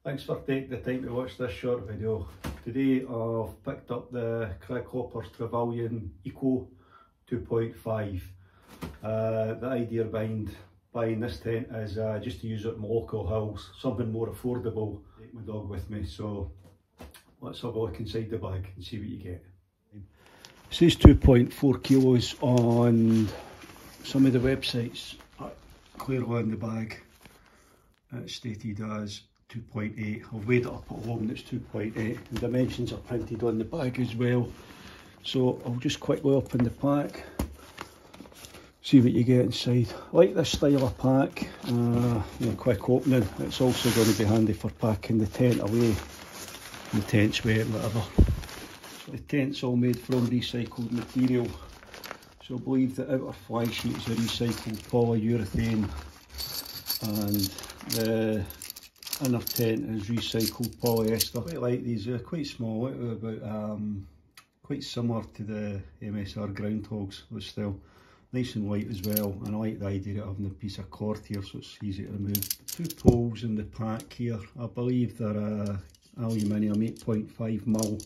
Thanks for taking the time to watch this short video. Today I've picked up the Craghoppers Trevalyn ECO 2.5. The idea behind buying this tent is just to use it in my local hills, something more affordable. Take my dog with me, so let's have a look inside the bag and see what you get. It says 2.4 kilos on some of the websites. Clearly on the bag it's stated as 2.8. I've weighed it up at home and it's 2.8. The dimensions are printed on the bag as well. So I'll just quickly open the pack, see what you get inside. I like this style of pack, quick opening. It's also going to be handy for packing the tent away, the tent's wet and whatever. So the tent's all made from recycled material. So I believe the outer fly sheet is a recycled polyurethane and the inner tent is recycled polyester. I quite like these, they're quite small, about quite similar to the MSR groundhogs, but still nice and light as well. And I like the idea of having a piece of cord here so it's easy to remove. Two poles in the pack here, I believe they're aluminium 8.5mm.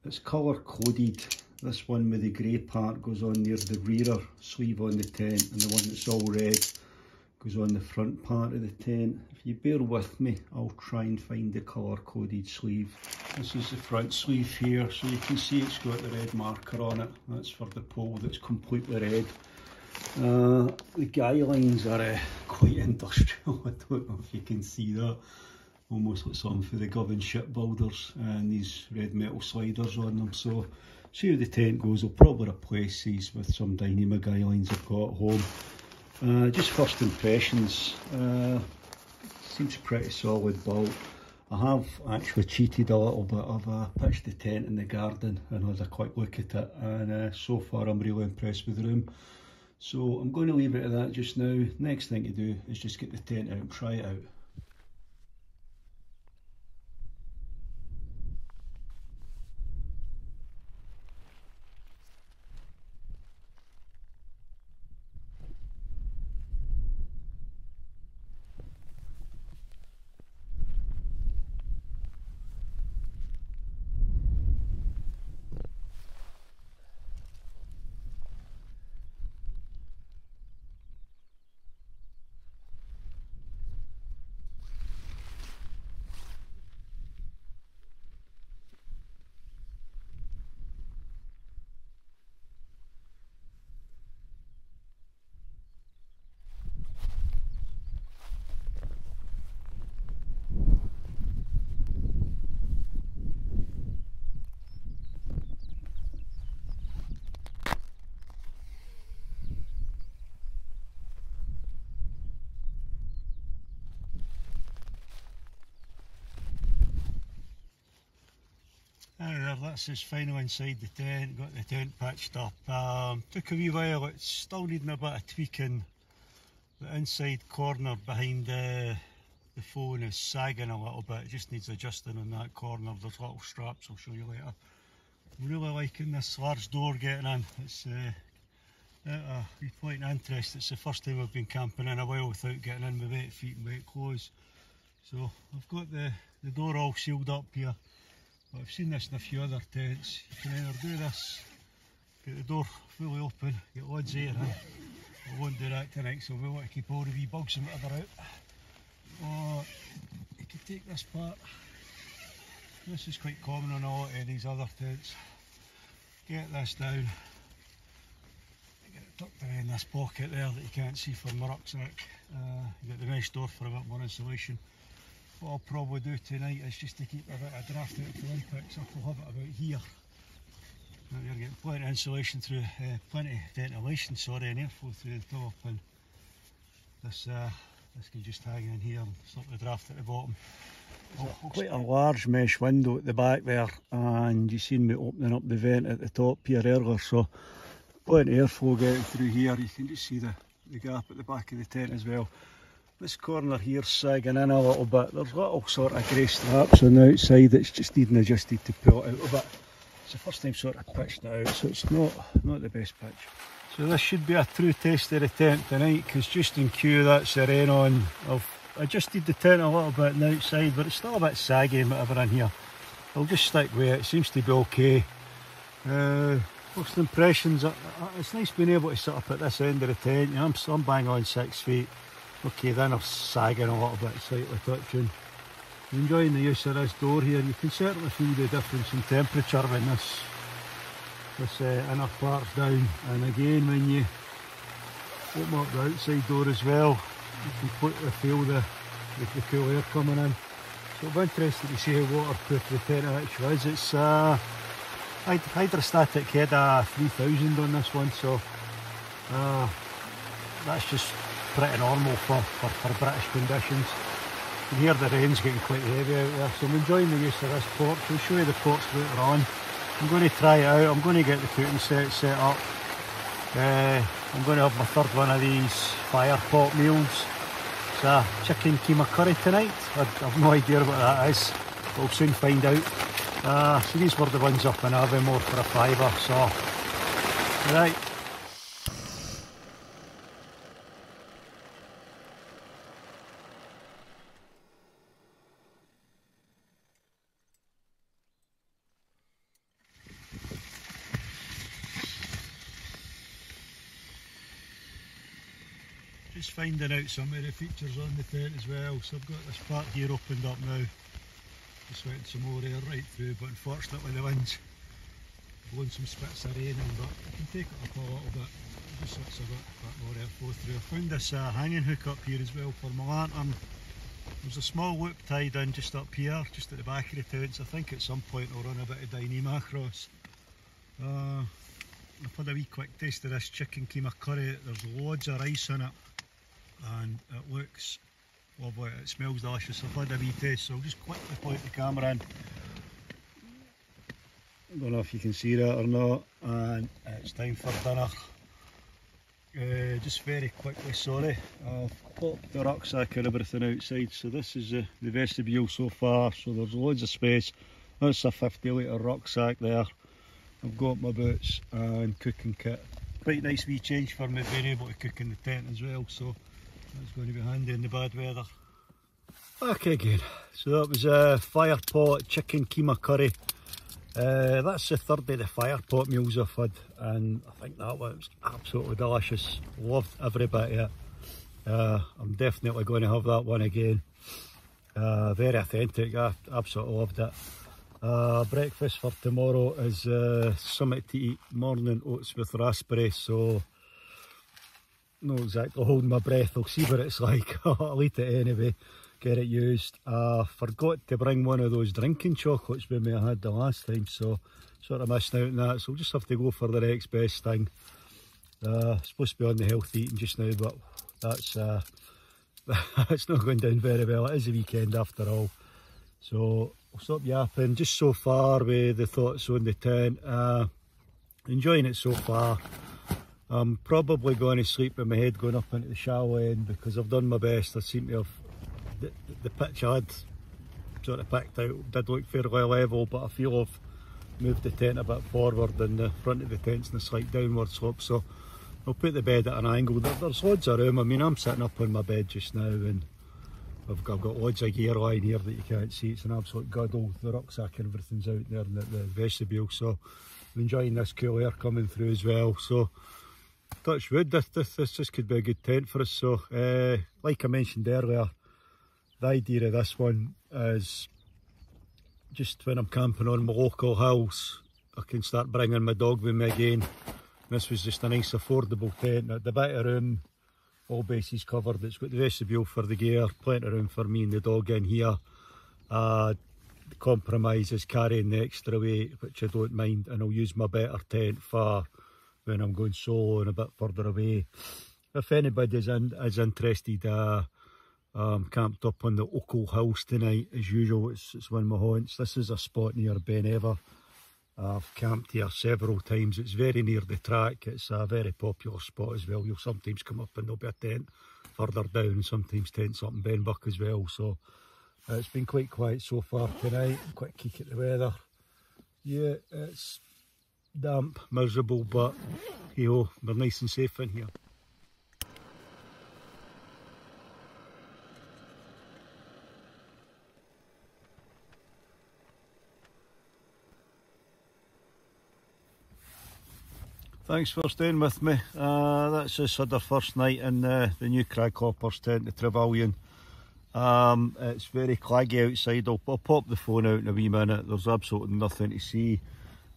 It's colour coded. This one with the grey part goes on near the rear sleeve on the tent, and the one that's all red goes on the front part of the tent. If you bear with me, I'll try and find the colour coded sleeve. This is the front sleeve here, so you can see it's got the red marker on it. That's for the pole that's completely red. The guy lines are quite industrial. I don't know if you can see that. Almost like something for the Govan shipbuilders, and these red metal sliders on them. So see how the tent goes. I'll probably replace these with some Dyneema guy lines I've got at home. Just first impressions, seems pretty solid build. I have actually cheated a little bit. I've pitched the tent in the garden and had a quick look at it, and so far I'm really impressed with the room. So I'm going to leave it at that just now. Next thing to do is just get the tent out and try it out. That's us final inside the tent, got the tent patched up. Took a wee while, it's still needing a bit of tweaking. The inside corner behind the phone is sagging a little bit, it just needs adjusting on that corner. There's little straps, I'll show you later. I'm really liking this large door getting in. It's a wee point of interest. It's the first time I've been camping in a while without getting in with wet feet and wet clothes. So I've got the door all sealed up here. But I've seen this in a few other tents. You can either do this, get the door fully open, get loads of air in. I won't do that tonight, so we want to keep all the wee bugs and whatever out. Or you can take this part. This is quite common on a lot of these other tents. Get this down. Get it tucked away in this pocket there that you can't see from my rucksack. You get the nice door for a bit more insulation. What I'll probably do tonight is just to keep a bit of draft out of the wind picks up. I'll have it about here. Now you're getting plenty of insulation through, plenty of ventilation, sorry, and airflow through the top, and this can just hang in here and stop the draft at the bottom. Quite a large mesh window at the back there, and you've seen me opening up the vent at the top here earlier, so plenty of airflow getting through here. You can just see the gap at the back of the tent as well. This corner here's sagging in a little bit. There's little sort of grey straps on the outside that's just needing adjusted to pull it out a bit. It's the first time sort of pitching it out, so it's not the best pitch. So this should be a true test of the tent tonight, because just in cue that's the rain on. I've adjusted the tent a little bit on the outside, but it's still a bit saggy and whatever in here. I'll just stick with it, it seems to be okay. First impressions, it's nice being able to sit up at this end of the tent. You know, I'm bang on 6 feet. Okay, then I'm sagging a little bit, slightly touching. Enjoying the use of this door here. You can certainly feel the difference in temperature when this inner part's down. And again, when you open up the outside door as well, you completely feel the cool air coming in. So it'll be interesting to see how waterproof the tent actually is. It's hydrostatic head 3000 on this one, so that's just pretty normal for British conditions. You can hear the rain's getting quite heavy out there, so I'm enjoying the use of this porch. I'll show you the porch later on. I'm going to try it out, I'm going to get the cooking set up. I'm going to have my third one of these fire pot meals. It's a chicken keema curry tonight. I have no idea what that is, but we'll soon find out. So these were the ones up in Aviemore for a £5, so right. Just finding out some of the features on the tent as well. So I've got this part here opened up now. Just letting some more air right through, but unfortunately the wind's blowing some spits of rain in, but I can take it up a little bit. Just lets a bit more air flow through. I found this hanging hook up here as well for my lantern. There's a small loop tied in just up here, just at the back of the tent, so I think at some point I'll run a bit of Dyneema across. I've had a wee quick taste of this chicken keema curry. There's loads of rice in it and it looks lovely, it smells delicious. I've had a wee taste, so I'll just quickly point the camera in. I don't know if you can see that or not, and it's time for dinner. Just very quickly, sorry, I've popped the rucksack and everything outside, so this is the vestibule so far, so there's loads of space. That's a 50 litre rucksack there. I've got my boots and cooking kit. Quite nice wee change for me being able to cook in the tent as well, so that's going to be handy in the bad weather. Okay, good. So that was a fire pot chicken keema curry. That's the third of the fire pot meals I've had, and I think that was absolutely delicious. Loved every bit of it. I'm definitely going to have that one again. Very authentic, I absolutely loved it. Breakfast for tomorrow is something to eat, morning oats with raspberry, so not exactly holding my breath, I'll see what it's like. I'll eat it anyway, get it used. Forgot to bring one of those drinking chocolates with me I had the last time, so sort of missing out on that, so we'll just have to go for the next best thing. Supposed to be on the healthy eating just now, but that's it's not going down very well. It is a weekend after all, so I'll stop yapping. Just so far with the thoughts on the tent, enjoying it so far. I'm probably going to sleep with my head going up into the shallow end because I've done my best. I seem to have the pitch I had sort of picked out did look fairly level, but I feel I've moved the tent a bit forward and the front of the tent's in a slight downward slope, so I'll put the bed at an angle. There's loads of room. I mean, I'm sitting up on my bed just now and I've got loads of gear lying here that you can't see. It's an absolute guddle. The rucksack and everything's out there in the vestibule, so I'm enjoying this cool air coming through as well. So touch wood, this could be a good tent for us. So like I mentioned earlier, the idea of this one is just when I'm camping on my local hills, I can start bringing my dog with me again. This was just a nice affordable tent, the bit of room, all bases covered. It's got the vestibule for the gear, plenty of room for me and the dog in here. The compromise is carrying the extra weight, which I don't mind, and I'll use my better tent for when I'm going solo and a bit further away. If anybody is interested, camped up on the Oakle Hills tonight as usual. It's one of my haunts. This is a spot near Ben Ever. I've camped here several times. It's very near the track. It's a very popular spot as well. You'll sometimes come up and there'll be a tent further down, and sometimes tents up in Benbuck as well. So it's been quite quiet so far tonight. Quick kick at the weather. Yeah, it's damp, miserable, but hey ho, we're nice and safe in here. Thanks for staying with me. That's us our first night in the new Craghoppers tent, the Trevalyn. It's very claggy outside. I'll pop the phone out in a wee minute. There's absolutely nothing to see.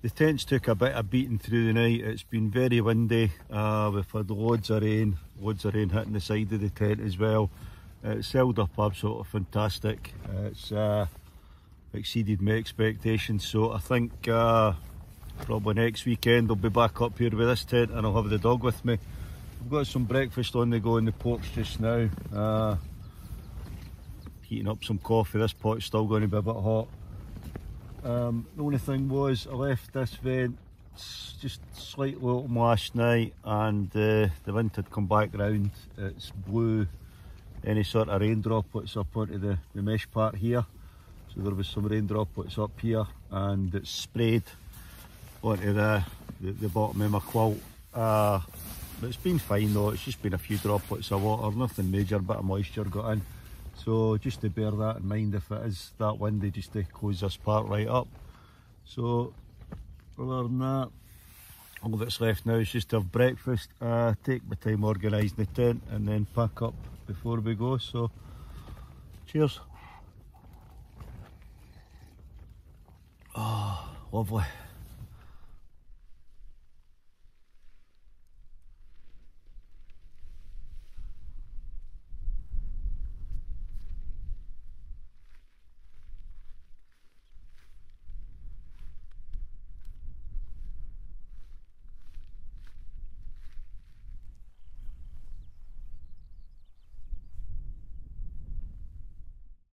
The tents took a bit of beating through the night. It's been very windy. We've had loads of rain hitting the side of the tent as well. It's held up absolutely fantastic. It's exceeded my expectations, so I think probably next weekend I'll be back up here with this tent and I'll have the dog with me. I've got some breakfast on the go in the porch just now. Heating up some coffee. This pot's still going to be a bit hot. The only thing was I left this vent just slightly open last night and the wind had come back round. It's blew any sort of rain droplets up onto the mesh part here. So there was some rain droplets up here and it's sprayed onto the bottom of my quilt. But it's been fine though, it's just been a few droplets of water, nothing major, bit of moisture got in. So just to bear that in mind if it is that windy, just to close this part right up. So other than that, all that's left now is just to have breakfast, take my time organising the tent and then pack up before we go. So cheers. Oh, lovely.